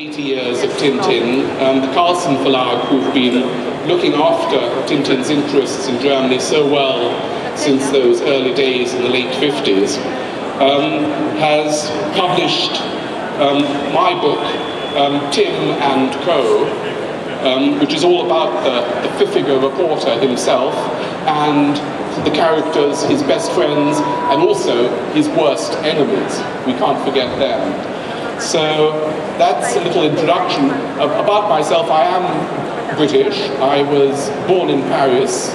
80 years of Tintin, the Carlsen Verlag, who've been looking after Tintin's interests in Germany so well since those early days in the late 50s, has published my book, Tim and Co., which is all about the Pfiffiger reporter himself and the characters, his best friends, and also his worst enemies. We can't forget them. So that's a little introduction. About myself, I am British. I was born in Paris.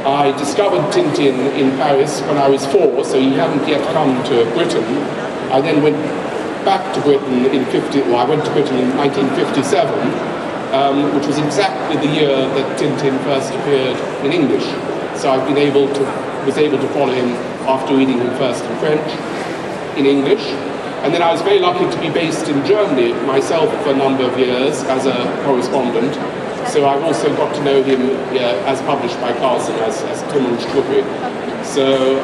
I discovered Tintin in Paris when I was 4, so he hadn't yet come to Britain. I then went back to Britain I went to Britain in 1957, which was exactly the year that Tintin first appeared in English. So I've was able to follow him after reading him first in French, in English. And then I was very lucky to be based in Germany myself for a number of years as a correspondent. So I've also got to know him as published by Carlsen as Tim and Struppi. So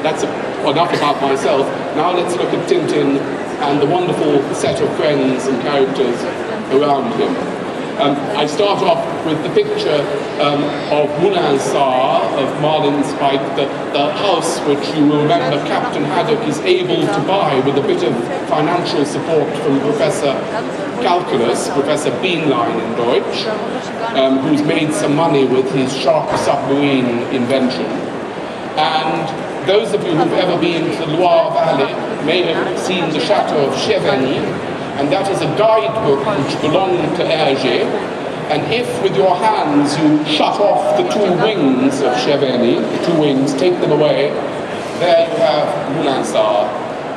that's enough about myself. Now let's look at Tintin and the wonderful set of friends and characters around him. I start off with the picture of Moulin Sarr, of Marlin's Spike, the house which you will remember Captain Haddock is able to buy with a bit of financial support from Professor Calculus, Professor Beanline in Deutsch, who's made some money with his shark submarine invention. And those of you who've ever been to the Loire Valley may have seen the Chateau of Chevenny, and that is a guidebook which belonged to Hergé. And if with your hands you shut off the two wings of Chevenny, the two wings, take them away, there you have Moulin Sarr,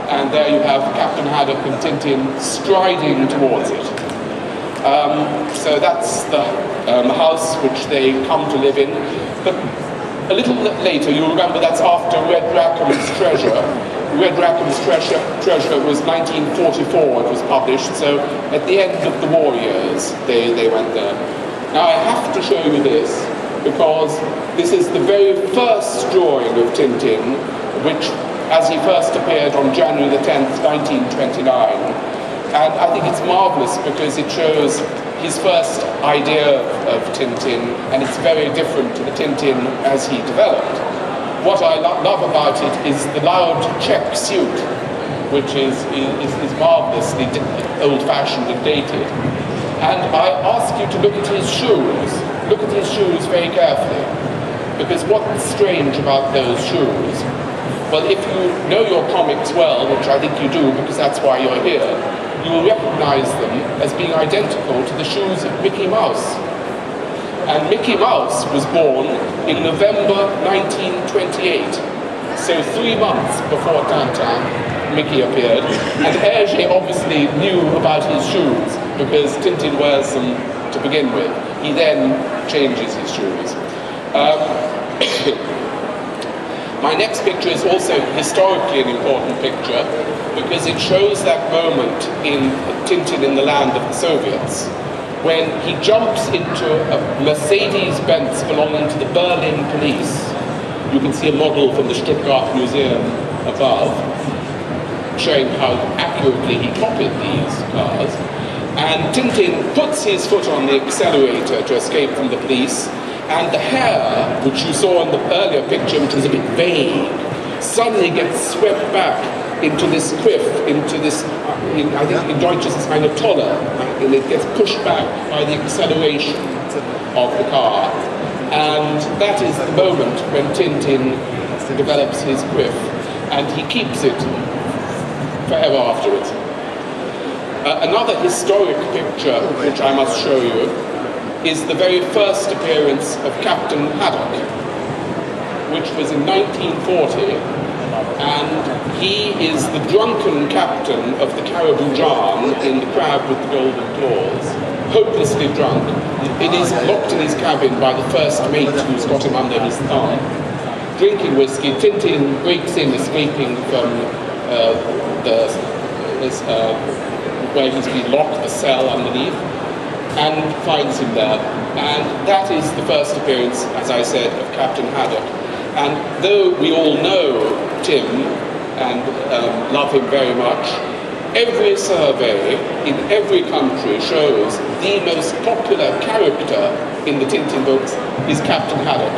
and there you have Captain Haddock and Tintin striding towards it. So that's the house which they come to live in. But a little bit later, you'll remember that's after Red Rackham's Treasure. Red Rackham's Treasure was 1944, it was published, so at the end of the war years, they went there. Now I have to show you this, because this is the very first drawing of Tintin, which, as he first appeared on January the 10th, 1929. And I think it's marvelous because it shows his first idea of Tintin, and it's very different to the Tintin as he developed. What I love about it is the loud check suit, which is marvelously old-fashioned and dated. And I ask you to look at his shoes. Look at his shoes very carefully, because what's strange about those shoes? Well, if you know your comics well, which I think you do because that's why you're here, you will recognize them as being identical to the shoes of Mickey Mouse. And Mickey Mouse was born in November 1928. So 3 months before Tintin, Mickey appeared. And Hergé obviously knew about his shoes because Tintin wears them to begin with. He then changes his shoes. My next picture is also historically an important picture because it shows that moment in Tintin in the land of the Soviets, when he jumps into a Mercedes-Benz belonging to the Berlin police. You can see a model from the Stuttgart Museum above, showing how accurately he copied these cars. And Tintin puts his foot on the accelerator to escape from the police, and the hair, which you saw in the earlier picture, which was a bit vague, suddenly gets swept back into this quiff, into this, I think in Deutsch it's kind of toller, and it gets pushed back by the acceleration of the car. And that is the moment when Tintin develops his quiff, and he keeps it forever afterwards. Another historic picture, which I must show you, is the very first appearance of Captain Haddock, which was in 1940. And he is the drunken captain of the Caribou Jan in The Crab with the Golden Claws, hopelessly drunk. It is locked in his cabin by the first mate who's got him under his thumb, drinking whiskey. Tintin breaks in, escaping from where he's been locked, the cell underneath, and finds him there. And that is the first appearance, as I said, of Captain Haddock. And though we all know Tim and love him very much, every survey in every country shows the most popular character in the Tintin books is Captain Haddock.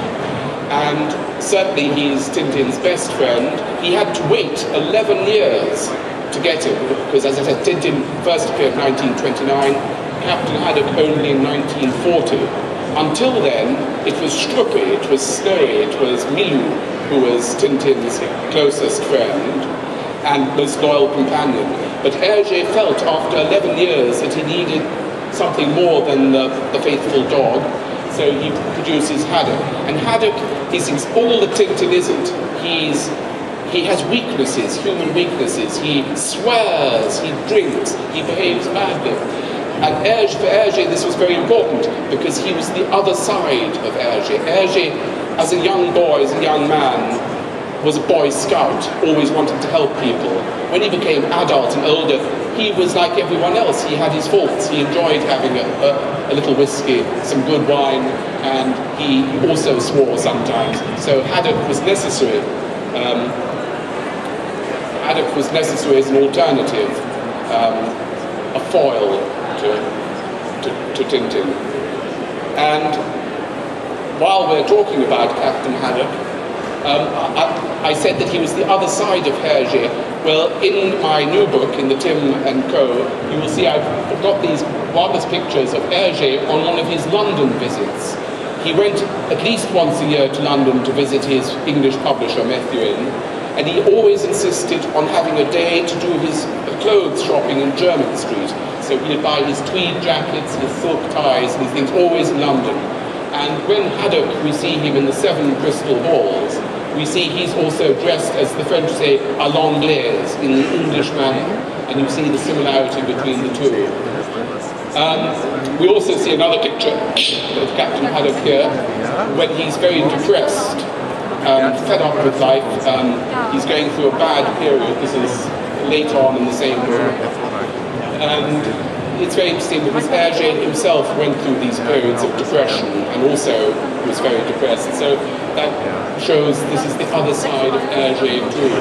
And certainly he's Tintin's best friend. He had to wait 11 years to get him, because as I said, Tintin first appeared in 1929, Captain Haddock only in 1940. Until then, it was Struppi, it was Snowy, it was Milou, who was Tintin's closest friend and most loyal companion. But Hergé felt after 11 years that he needed something more than the faithful dog, so he produces Haddock. And Haddock is all that Tintin isn't. He has weaknesses, human weaknesses. He swears, he drinks, he behaves badly. And for Hergé, this was very important because he was the other side of Hergé. Hergé, as a young boy, as a young man, was a Boy Scout, always wanted to help people. When he became adult and older, he was like everyone else. He had his faults. He enjoyed having a little whiskey, some good wine, and he also swore sometimes. So Haddock was necessary. Haddock was necessary as an alternative, a foil to Tintin. And while we're talking about Captain Haddock, I said that he was the other side of Hergé. Well, in my new book, in the Tim and Co., you will see I've got these marvelous pictures of Hergé on one of his London visits. He went at least once a year to London to visit his English publisher, Methuen, and he always insisted on having a day to do his clothes shopping in Jermyn Street. So he'd buy his tweed jackets, his silk ties, these things, always in London. And when Haddock, we see him in the 7 Crystal Balls, we see he's also dressed, as the French say, à l'anglaise, in the English manner, and you see the similarity between the two. We also see another picture of Captain Haddock here, when he's very depressed, fed up with life. He's going through a bad period. This is later on in the same book. And it's very interesting because Hergé himself went through these periods of depression and also was very depressed. So that shows this is the other side of Hergé too.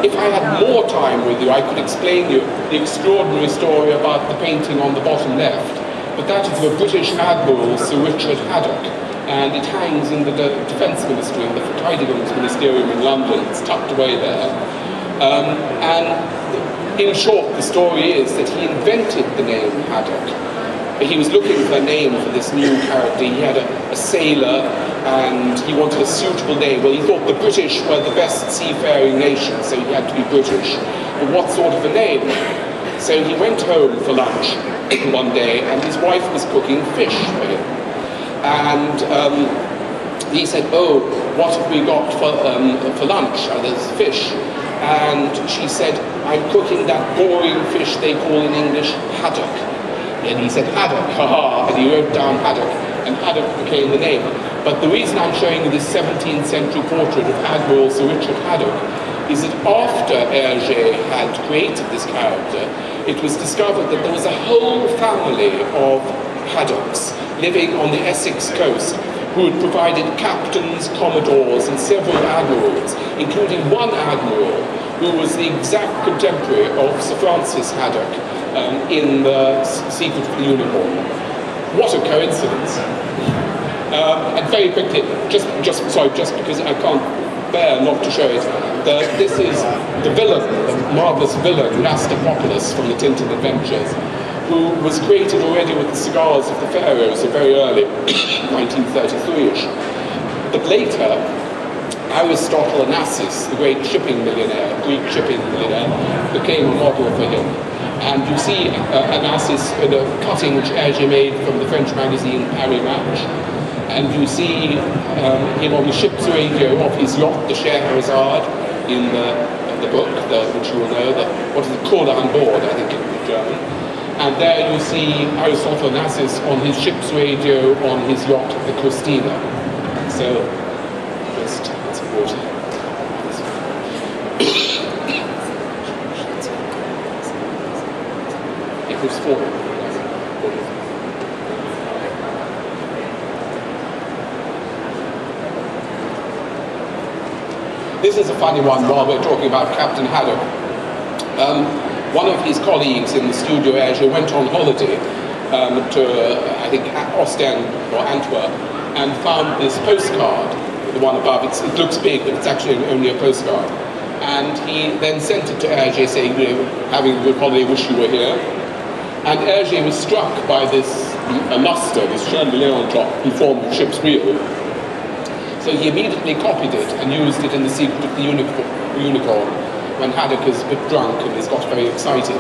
If I had more time with you, I could explain you the extraordinary story about the painting on the bottom left. But that is of a British Admiral, Sir Richard Haddock. And it hangs in the Defence Ministry, in the Verteidigungsministerium Ministerium in London. It's tucked away there. And in short, the story is that he invented the name Haddock. He was looking for a name for this new character. He had a sailor, and he wanted a suitable name. Well, he thought the British were the best seafaring nation, so he had to be British. But what sort of a name? So he went home for lunch one day, and his wife was cooking fish for him. And he said, "Oh, what have we got for lunch? Oh, there's fish." And she said, "I'm cooking that boring fish they call in English haddock." And he said, "Haddock, haha," and he wrote down Haddock, and Haddock became the name. But the reason I'm showing you this 17th century portrait of Admiral Sir Richard Haddock is that after Hergé had created this character, it was discovered that there was a whole family of Haddocks living on the Essex coast who had provided captains, commodores, and several admirals, including one admiral who was the exact contemporary of Sir Francis Haddock in The Secret of the Unicorn. What a coincidence. And very quickly, just because I can't bear not to show it, this is the villain, the marvellous villain, Master Populus from the Tintin Adventures, who was created already with the cigars of the Pharaohs, so very early, 1933-ish. But later, Aristotle Onassis, the great shipping millionaire, Greek shipping millionaire, became a model for him. And you see Onassis in a cutting which Hergé made from the French magazine Paris Match. And you see him on the ship's radio of his yacht, the Scheherazade, in the book, which you will know, what is it, Call on Board, I think in German. And there you see Aristotle Onassis on his ship's radio on his yacht, the Christina. So, just, let's water. It was forward. This is a funny one while we're talking about Captain Haddock. one of his colleagues in the studio, Hergé, went on holiday to, I think, Ostend or Antwerp, and found this postcard, the one above. It looks big, but it's actually only a postcard. And he then sent it to Hergé saying, you know, having a good holiday, wish you were here. And Hergé was struck by this luster, this chandelier on top, in form of a ship's wheel. So he immediately copied it and used it in The Secret of the Unicorn when Haddock is a bit drunk and he's got very excited.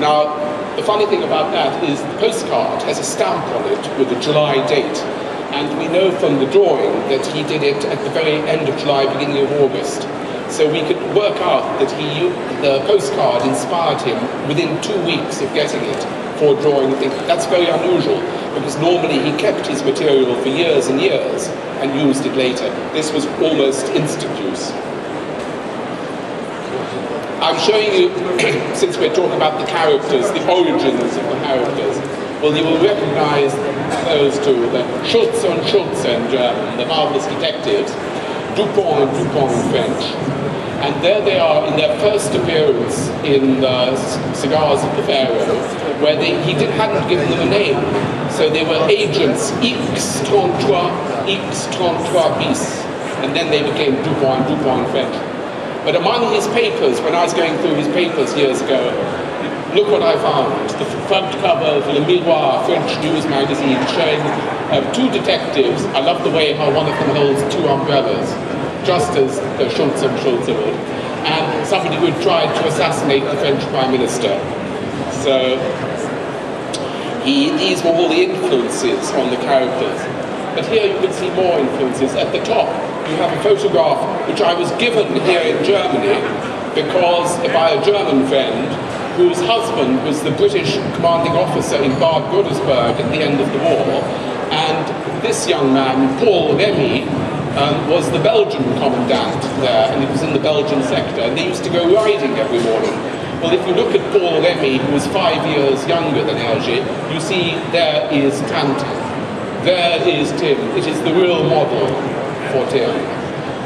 Now, the funny thing about that is the postcard has a stamp on it with a July date. And we know from the drawing that he did it at the very end of July, beginning of August. So we could work out that the postcard inspired him within 2 weeks of getting it for drawing the thing. That's very unusual, because normally he kept his material for years and years and used it later. This was almost instant use. I'm showing you, since we're talking about the characters, the origins of the characters, well, you will recognize those two, the Schulze and Schulze in German, the marvelous detectives, Dupont and Dupont in French. And there they are in their first appearance in the Cigars of the Pharaoh, where he hadn't given them a name. So they were agents X33 bis, and then they became Dupont and Dupont in French. But among his papers, when I was going through his papers years ago, look what I found. The front cover of Le Miroir, French news magazine, showing two detectives. I love the way how one of them holds two umbrellas, just as the Schulze and Schulze would, and somebody who had tried to assassinate the French Prime Minister. So these were all the influences on the characters. But here you can see more influences. At the top, you have a photograph which I was given here in Germany because by a German friend whose husband was the British commanding officer in Bad Godesberg at the end of the war. And this young man, Paul Remy, was the Belgian commandant there, and it was in the Belgian sector, and they used to go riding every morning. Well, if you look at Paul Remy, who was 5 years younger than Hergé, you see there is Tintin. There is Tim. It is the real model for Tim.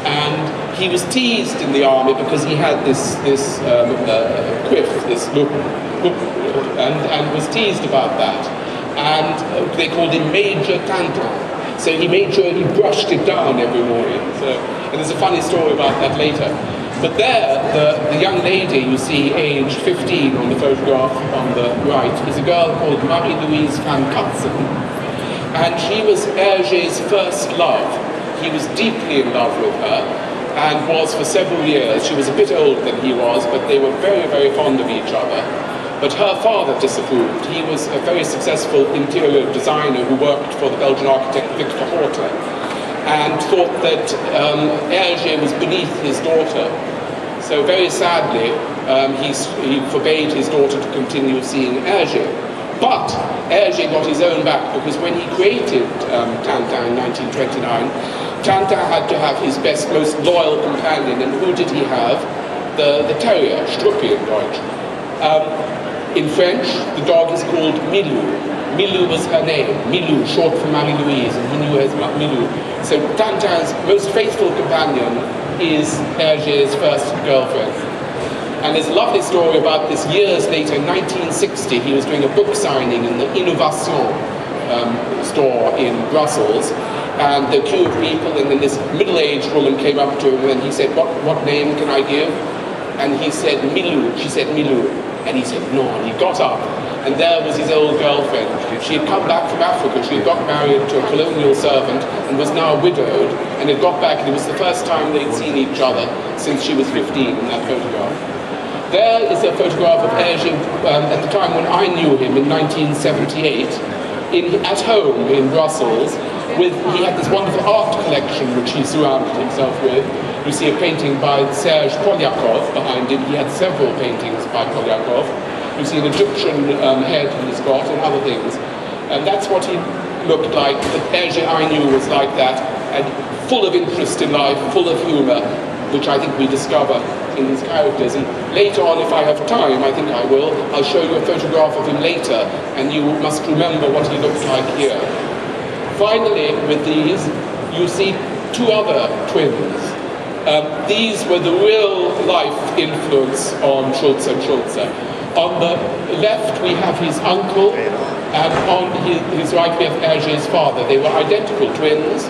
And he was teased in the army because he had this quiff, this look, and was teased about that. And they called him Major Tintin. So he made sure he brushed it down every morning. So, and there's a funny story about that later. But there, the young lady you see, aged 15 on the photograph on the right, is a girl called Marie-Louise van Cutsem. And she was Hergé's first love. He was deeply in love with her and was for several years. She was a bit older than he was, but they were very, very fond of each other. But her father disapproved. He was a very successful interior designer who worked for the Belgian architect Victor Horta, and thought that Hergé was beneath his daughter. So very sadly, he forbade his daughter to continue seeing Hergé. But Hergé got his own back, because when he created Tintin in 1929, Tintin had to have his best, most loyal companion, and who did he have? The terrier, Struppi in Deutsch. In French, the dog is called Milou. Milou was her name. Milou, short for Marie-Louise, and he knew her as Milou. So Tintin's most faithful companion is Hergé's first girlfriend. And there's a lovely story about this years later, in 1960, he was doing a book signing in the Innovation store in Brussels, and the queue of people, and then this middle-aged woman came up to him and he said, what name can I give? And he said, Milou. She said, Milou. And he said, no. And he got up, and there was his old girlfriend. She had come back from Africa. She had got married to a colonial servant and was now widowed, and had got back, and it was the first time they'd seen each other since she was 15 in that photograph. There is a photograph of Hergé at the time when I knew him in 1978, at home in Brussels. He had this wonderful art collection which he surrounded himself with. You see a painting by Serge Polyakov behind him. He had several paintings by Polyakov. You see an Egyptian head he's got, and other things. And that's what he looked like. The Hergé I knew was like that, and full of interest in life, full of humor, which I think we discover in his characters. And later on, if I have time, I think I will, I'll show you a photograph of him later, and you must remember what he looks like here. Finally, with these, you see two other twins. These were the real life influence on Schulze and Schulze. On the left we have his uncle, and on his right we have Hergé's father. They were identical twins.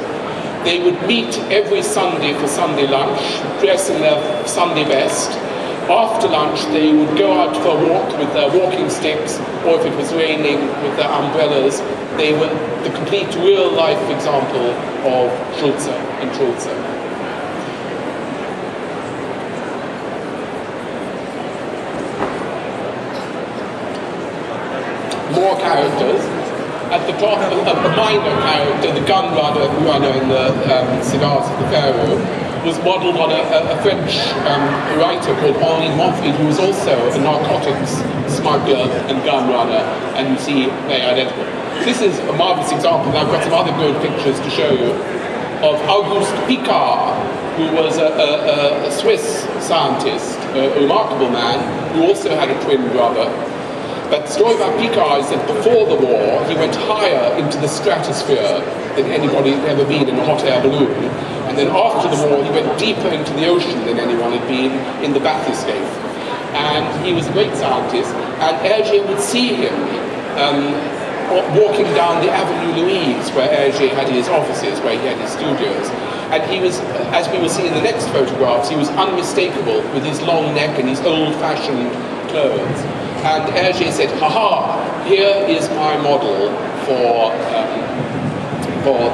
They would meet every Sunday for Sunday lunch, dress in their Sunday best. After lunch they would go out for a walk with their walking sticks, or if it was raining, with their umbrellas. They were the complete real-life example of Schulze and Schulze. More characters. At the top, a minor character, the gun runner in the Cigars of the Pharaoh, was modelled on a French writer called Henri Montfil, who was also a narcotics smuggler and gun runner, and you see they are identical. This is a marvellous example, and I've got some other good pictures to show you, of Auguste Piccard, who was a Swiss scientist, a remarkable man, who also had a twin brother. But the story about Piccard is that before the war, he went higher into the stratosphere than anybody had ever been in a hot air balloon. And then after the war, he went deeper into the ocean than anyone had been in the bathyscaphe. And he was a great scientist, and Hergé would see him walking down the Avenue Louise, where Hergé had his offices, where he had his studios. And he was, as we will see in the next photographs, he was unmistakable with his long neck and his old-fashioned clothes. And Hergé said, "Ha-ha, here is my model for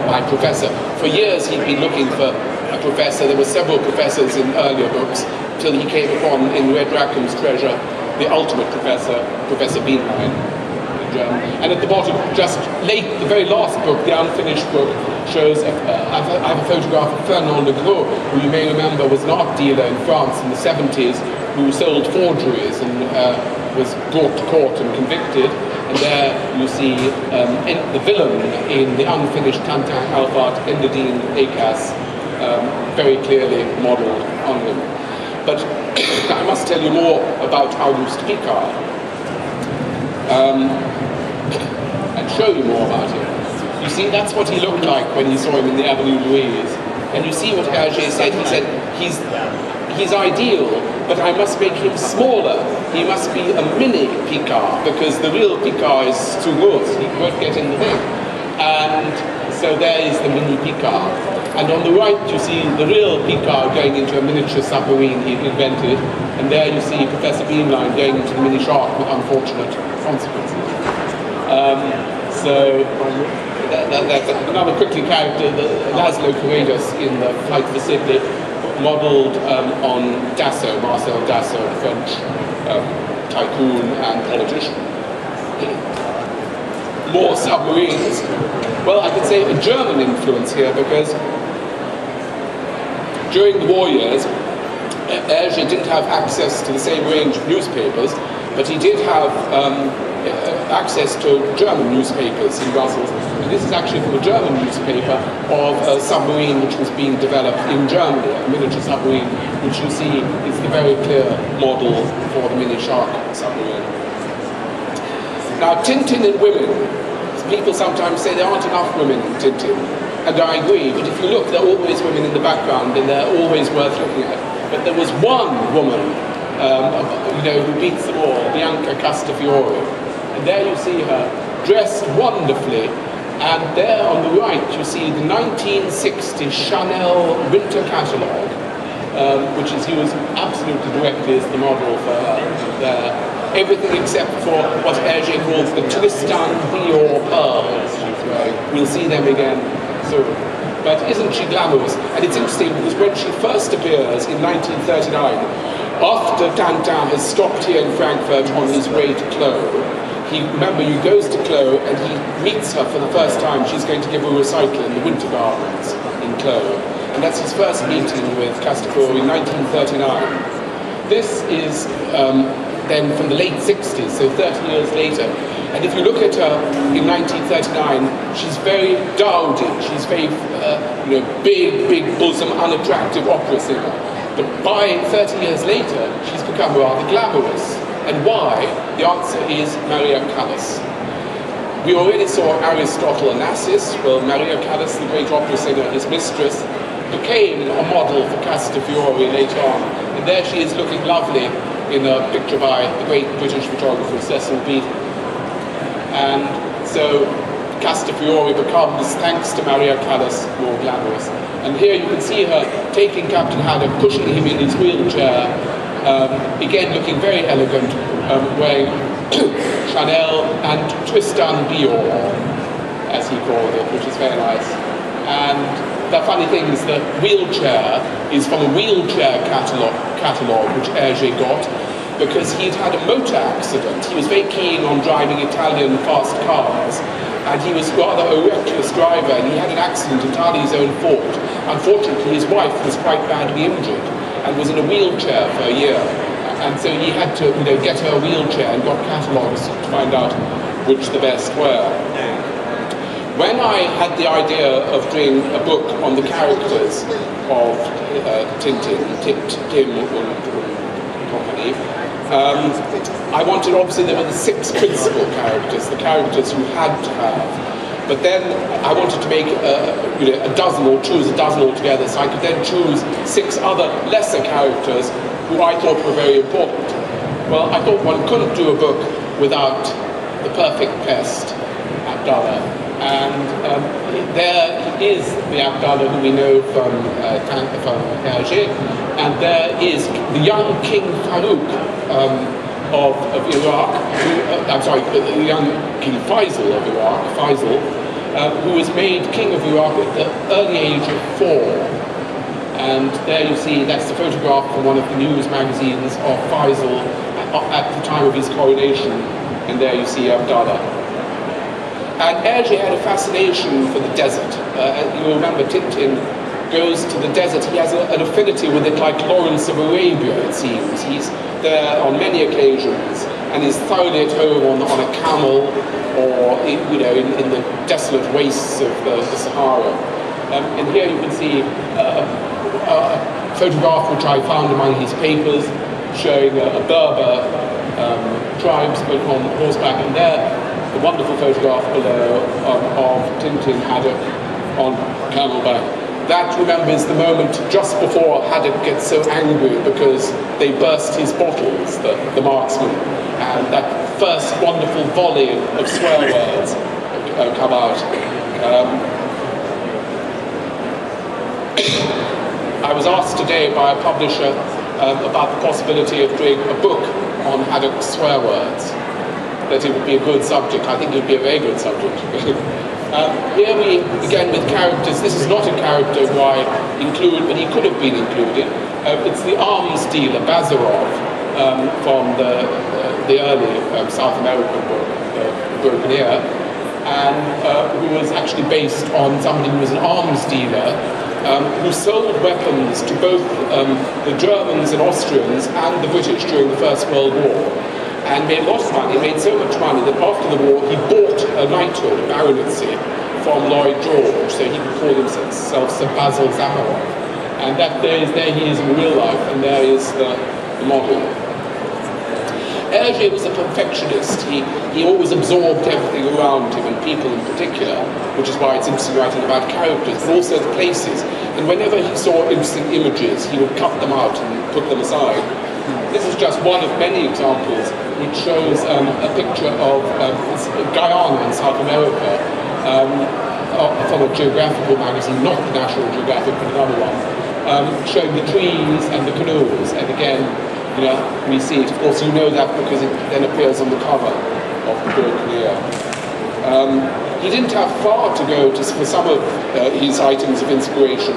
my professor." For years he'd been looking for a professor. There were several professors in earlier books, till he came upon, in Red Rackham's Treasure, the ultimate professor, Professor Bienlein. And at the bottom, just late, the very last book, the unfinished book, shows, I have a photograph of Fernand Legros, who you may remember was an art dealer in France in the 70s, who sold forgeries and was brought to court and convicted. And there you see the villain in the unfinished Tintin Alphard, Engadine Acas, very clearly modelled on him. But I must tell you more about Auguste Piccard. And show you more about him. You see, that's what he looked like when you saw him in the Avenue Louise. And you see what Hergé said. He said, he's ideal, but I must make him smaller. He must be a mini Piccard, because the real Piccard is too good. He won't get in the thing. And so there is the mini Piccard. And on the right you see the real Piccard going into a miniature submarine he invented. And there you see Professor Bienlein going into the mini shark with unfortunate consequences. So that's another quickly character, Laszlo Carreras in the Flight for Sydney, modelled on Dassault, Marcel Dassault, French tycoon and politician. More submarines. Well, I could say a German influence here, because during the war years, Hergé didn't have access to the same range of newspapers, but he did have access to German newspapers in Brussels. And this is actually from a German newspaper of a submarine which was being developed in Germany, a miniature submarine, which you see is the very clear model for the mini shark submarine. Now, Tintin and women. People sometimes say there aren't enough women in Tintin, and I agree, but if you look, there are always women in the background, and they're always worth looking at. But there was one woman, who beats them all, Bianca Castafiore. And there you see her, dressed wonderfully, and there on the right you see the 1960 Chanel winter catalogue, which is used absolutely directly as the model for her there. Everything except for what Hergé calls the Tristan Dior pearls. We'll see them again soon. But isn't she glamorous? And it's interesting because when she first appears in 1939, after Tintin has stopped here in Frankfurt on his way to Clos, he goes to Clos and he meets her for the first time. She's going to give a recital in the Winter Gardens in Clos. And that's his first meeting with Castafiore in 1939. This is then from the late 60s, so 30 years later. And if you look at her in 1939, she's very dowdy. She's very, big bosom, unattractive opera singer. But by 30 years later, she's become rather glamorous. And why? The answer is Maria Callas. We already saw Aristotle Onassis. Well, Maria Callas, the great opera singer, his mistress, became a model for Castafiore later on. And there she is looking lovely in a picture by the great British photographer Cecil Beaton. And so Castafiore becomes, thanks to Maria Callas, more glamorous. And here you can see her taking Captain Haddock, pushing him in his wheelchair, again looking very elegant, wearing Chanel and Tristan Dior, as he called it, which is very nice. And the funny thing is the wheelchair is from a wheelchair catalogue which Hergé got, because he'd had a motor accident. He was very keen on driving Italian fast cars, and he was rather a reckless driver, and he had an accident entirely his own fault. Unfortunately, his wife was quite badly injured and was in a wheelchair for a year, and so he had to get her a wheelchair and got catalogues to find out which the best were. When I had the idea of doing a book on the characters of Tintin, Tim and company, I wanted, obviously, there were the 6 principal characters, the characters you had to have. But then I wanted to make a dozen, or choose a dozen altogether, so I could then choose 6 other lesser characters who I thought were very important. Well, I thought one couldn't do a book without the perfect pest, Abdallah. And there is the Abdallah who we know from Hergé, and there is the young King Farouk of Iraq, the young King Faisal of Iraq, who was made King of Iraq at the early age of 4. And there you see, that's the photograph from one of the news magazines of Faisal at the time of his coronation, and there you see Abdallah. And Hergé had a fascination for the desert. You remember Tintin goes to the desert. He has an affinity with it like Lawrence of Arabia, it seems. He's there on many occasions, and is thoroughly at home on a camel, or in the desolate wastes of the Sahara. And here you can see a photograph which I found among his papers, showing a Berber tribesman on horseback, and there the wonderful photograph below of Tintin Haddock on camelback. That, remember, is the moment just before Haddock gets so angry because they burst his bottles, the marksman, and that first wonderful volley of swear words come out. I was asked today by a publisher about the possibility of doing a book on Haddock's swear words. That it would be a good subject. I think it would be a very good subject. Here we, again, with characters. This is not a character who I include, but he could have been included. It's the arms dealer, Bazarov, from the early South American book, Broken Ear, and who was actually based on somebody who was an arms dealer, who sold weapons to both the Germans and Austrians and the British during the First World War. And made a lot of money, made so much money that after the war he bought a knighthood, a baronetcy, from Lloyd George, so he could call himself Sir Basil Zaharoff. And there he is in real life, and there is the model. Hergé was a perfectionist. He always absorbed everything around him, and people in particular, which is why it's interesting writing about characters, but also the places. And whenever he saw interesting images, he would cut them out and put them aside. This is just one of many examples which shows a picture of Guyana in South America from a geographical magazine, not the National Geographic, but another one, showing the trees and the canoes. And again, we see it. Of course, you know that because it then appears on the cover of the Broken Ear. He didn't have far to go for some of his items of inspiration.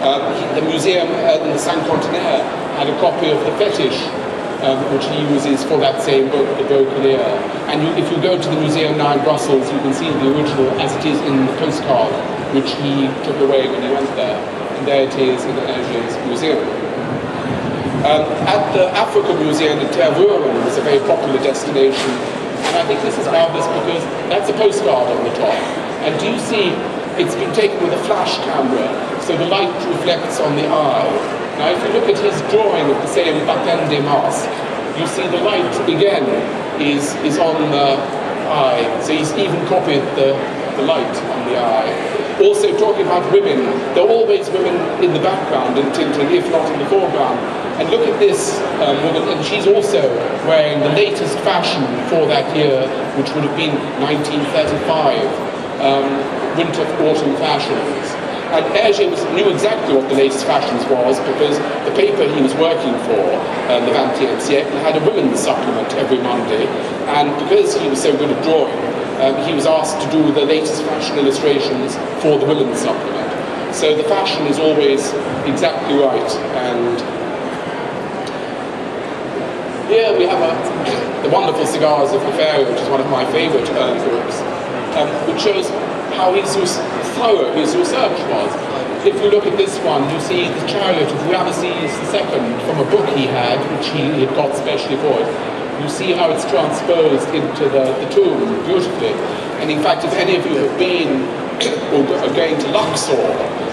The museum in the Saint-Contenaire had a copy of the Fetish, which he uses for that same book, The Broken Ear. And if you go to the museum now in Brussels, you can see the original as it is in the postcard, which he took away when he went there. And there it is in Hergé's museum. At the Africa Museum in Tervuren is a very popular destination. And I think this is marvelous because that's a postcard on the top. And do you see, it's been taken with a flash camera, so the light reflects on the eye. Now, if you look at his drawing of the same Baptême des Masques, you see the light, again, is on the eye. So he's even copied the light on the eye. Also, talking about women, there are always women in the background in Tintin, if not in the foreground. And look at this woman, and she's also wearing the latest fashion for that year, which would have been 1935, winter-autumn fashions. And Hergé knew exactly what the latest fashions was, because the paper he was working for, Le 20e siècle, had a women's supplement every Monday, and because he was so good at drawing, he was asked to do the latest fashion illustrations for the women's supplement. So the fashion is always exactly right. And here we have the wonderful cigars of Lefebvre, which is one of my favorite books, which shows how his thorough his research was. If you look at this one, you see the chariot of Ramesses II from a book he had, which he had got specially for it. You see how it's transposed into the tomb beautifully. And in fact, if any of you have been or are going to Luxor,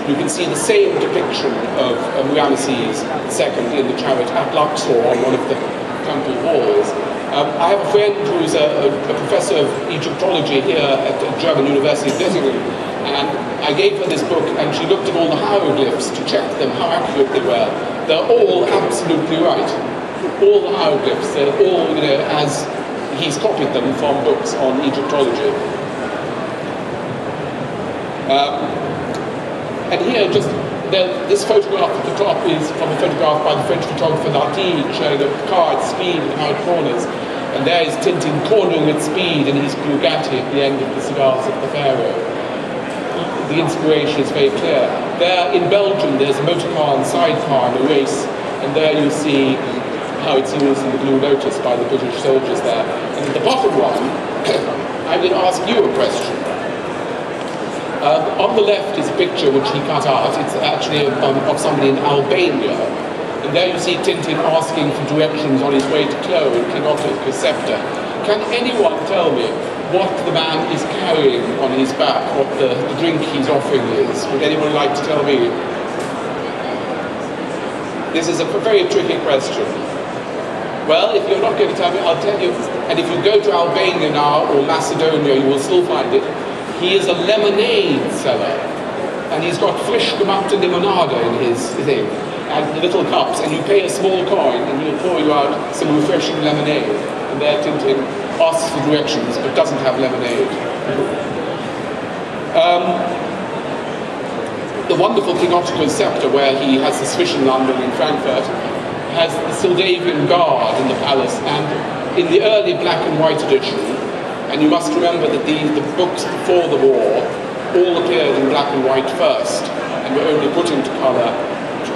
you can see the same depiction of Ramesses II in the chariot at Luxor on one of the temple walls. I have a friend who's a professor of Egyptology here at the German University of Göttingen, and I gave her this book, and she looked at all the hieroglyphs to check them, how accurate they were. They're all absolutely right. All the hieroglyphs, they're all, as he's copied them from books on Egyptology. And here, this photograph at the top is from a photograph by the French photographer Lartigue, showing a car at speed and how it corners. And there is Tintin cornering at speed in his Bugatti at the end of the Cigars of the Pharaoh. The inspiration is very clear. There in Belgium, there's a motor car and sidecar in a race, and there you see how it's used in the Blue Lotus by the British soldiers there. And at the bottom one, I'm going to ask you a question. On the left is a picture which he cut out. It's actually of somebody in Albania. And there you see Tintin asking for directions on his way to Clo in King Otto's scepter. Can anyone tell me what the man is carrying on his back, what the drink he's offering is? Would anyone like to tell me? This is a very tricky question. Well, if you're not going to tell me, I'll tell you. And if you go to Albania now, or Macedonia, you will still find it. He is a lemonade seller, and he's got frisch gemachte limonade in his thing, and little cups, and you pay a small coin, and he'll pour you out some refreshing lemonade. And there Tintin asks for directions, but doesn't have lemonade. The wonderful King Otto's scepter, where he has the Swiss in London and Frankfurt, has the Sildavian Guard in the palace, and in the early black and white edition, and you must remember that the books before the war all appeared in black and white first, and were only put into colour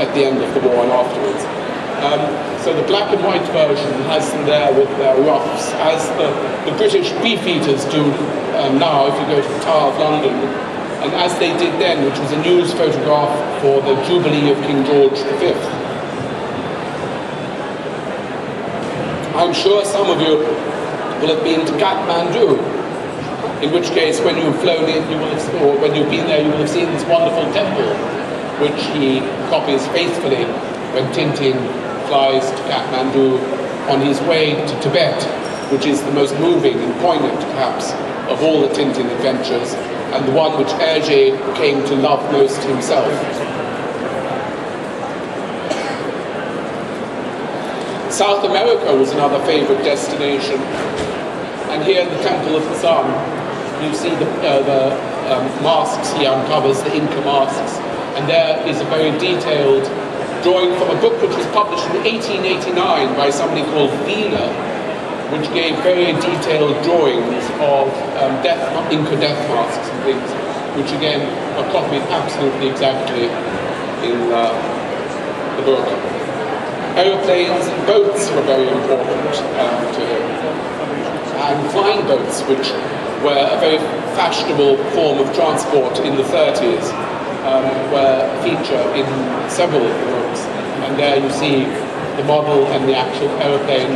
at the end of the war and afterwards. So the black and white version has them there with their ruffs, as the British beefeaters do now if you go to the Tower of London, and as they did then, which was a news photograph for the Jubilee of King George V. I'm sure some of you will have been to Kathmandu, in which case when you've flown in, you will have, or when you've been there, you will have seen this wonderful temple, which he copies faithfully when Tintin flies to Kathmandu on his way to Tibet, which is the most moving and poignant, perhaps, of all the Tintin adventures, and the one which Hergé came to love most himself. South America was another favorite destination, and here in the Temple of the Sun, you see the masks he uncovers, the Inca masks, and there is a very detailed drawing from a book which was published in 1889 by somebody called Wiener, which gave very detailed drawings of Inca death masks and things, which again are copied absolutely exactly in the book. Aeroplanes and boats were very important to him, and flying boats, which were a very fashionable form of transport in the 30s, were a feature in several of the books. And there you see the model and the actual aeroplane.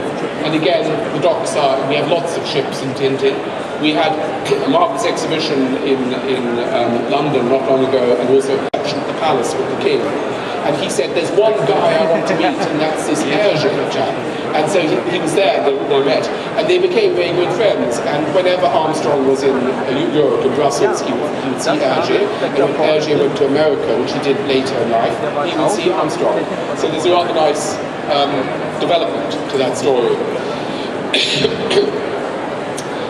And again, the docks are, we have lots of ships in Tintin. We had a marvellous exhibition in London not long ago, and also a reception at the palace with the king. And he said, there's one guy I want to meet, and that's this Hergé chap. And so he was there, they met, and they became very good friends. And whenever Armstrong was in Europe, in Brussels, he would see Hergé. And when Hergé went to America, which he did later in life, he would see Armstrong. So there's a rather nice development to that story.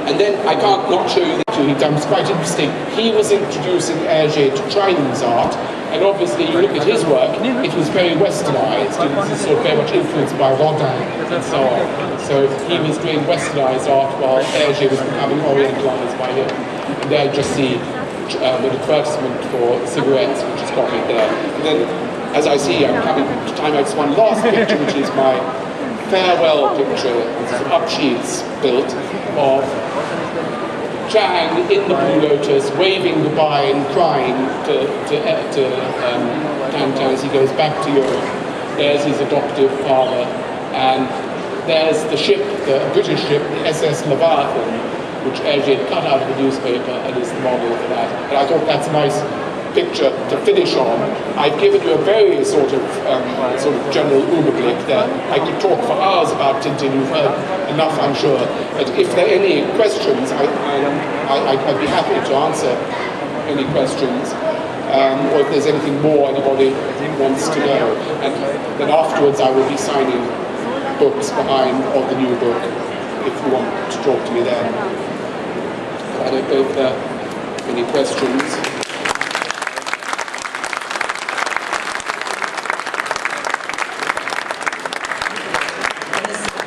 And then I can't not show you that he'd done. It's quite interesting. He was introducing Hergé to Chinese art, and obviously you look at his work, it was very westernized. It was sort of very much influenced by Rodin and so on. So he was doing westernized art while Hergé was becoming orientalized by him. And there you just see an advertisement for cigarettes, which is copied there. And then, as I see, I'm coming to time out one last picture, which is my farewell picture. This is Abschieds built of Chang in the Blue Lotus, waving goodbye and crying to Tan as he goes back to Europe. There's his adoptive father, and there's the ship, the British ship, the SS Leviathan, which Hergé had cut out of the newspaper and is the model for that. And I thought that's a nice picture to finish on. I've given you a very sort of general Überblick there. I could talk for hours about Tintin. You've heard enough, I'm sure. But if there are any questions, I'd be happy to answer any questions. Or if there's anything more anybody wants to know. And then afterwards I will be signing books behind of the new book if you want to talk to me then. I don't know if there are any questions.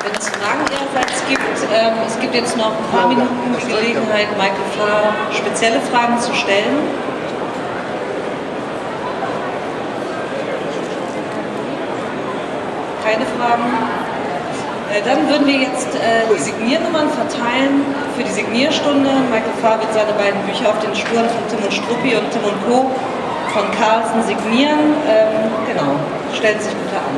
Wenn es Fragen Ihrerseits gibt, es gibt jetzt noch ein paar Minuten die Gelegenheit, Michael Farr spezielle Fragen zu stellen. Keine Fragen? Dann würden wir jetzt die Signiernummern verteilen für die Signierstunde. Michael Farr wird seine beiden Bücher auf den Spuren von Tim und Struppi und Tim und Co. von Carlsen signieren. Genau, stellen Sie sich bitte an.